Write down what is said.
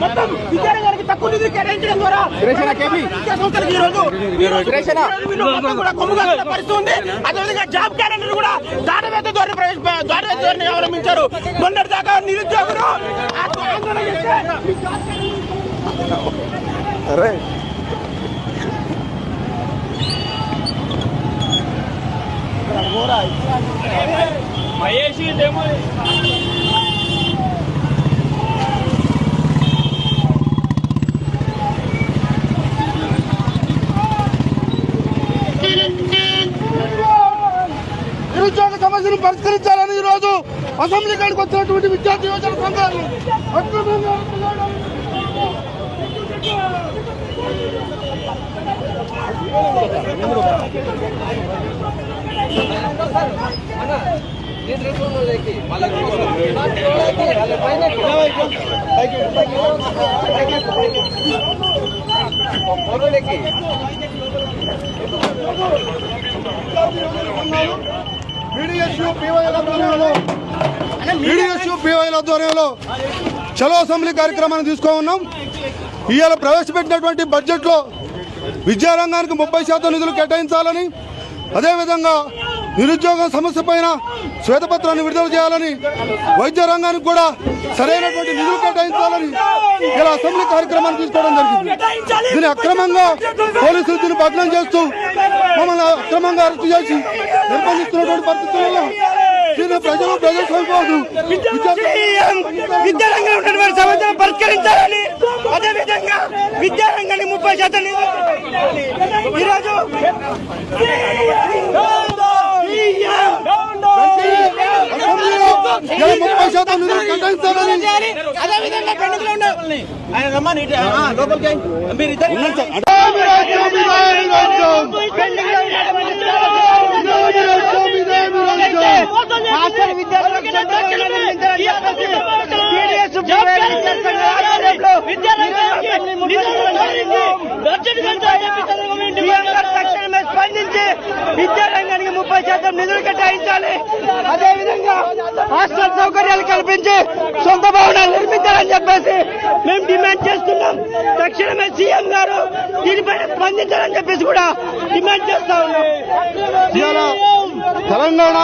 మొత్తం విద్యారంగానికి తక్కువ నిధులు కేటాయించడం ద్వారా పరిస్థితి ఉంది. అదేవిధంగా జాబ్ క్యాలెండర్ కూడా దాటవేత ధోరణి అవలంబించారు. మొన్నటి దాకా నిరుద్యోగులు ఆందోళన చేస్తే మహేష్ డెమో నిరుద్యోగ సమస్యను పరిష్కరించాలని ఈ రోజు అసెంబ్లీ కాడికి వచ్చినటువంటి విద్యార్థి యువజన సంఘాలు BDSU-PYL ఆధ్వర్యంలో చలో అసెంబ్లీ కార్యక్రమాన్ని తీసుకోనున్నాం. ఇవాళ ప్రవేశపెట్టినటువంటి బడ్జెట్లో విద్యారంగానికి 30% నిధులు కేటాయించాలని, అదేవిధంగా నిరుద్యోగం సమస్య పైన శ్వేతపత్రాన్ని విడుదల చేయాలని, వైద్య రంగానికి కూడా సరైనటువంటి నిధులు కేటాయించాలని ఇలా అసెంబ్లీ కార్యక్రమాన్ని తీసుకోవడం జరిగింది. దీన్ని అక్రమంగా పోలీసులు దీన్ని బదనం చేస్తూ మమ్మల్ని అక్రమంగా అరెస్టు చేసి నిర్బంధిస్తున్నటువంటి పరిస్థితుల్లో దీన్ని ప్రజలు ప్రజాస్వామ్యం విద్యారంగంలో ఉన్నటువంటి సమస్యలను పరిష్కరించాలని, అదేవిధంగా విద్యారంగాన్ని 30% ఈరోజు అదేవిధంగా స్పందించి విద్యారంగానికి 30% నిధులు కేటాయించాలి. అదేవిధంగా హాస్టల్ సౌకర్యాలు కల్పించి సొంత భవనాలు నిర్మించాలని చెప్పేసి మేము డిమాండ్ చేస్తున్నాం. తక్షణమే సీఎం గారు దీనిపైన స్పందించాలని చెప్పేసి కూడా డిమాండ్ చేస్తా ఉన్నాం. తెలంగాణ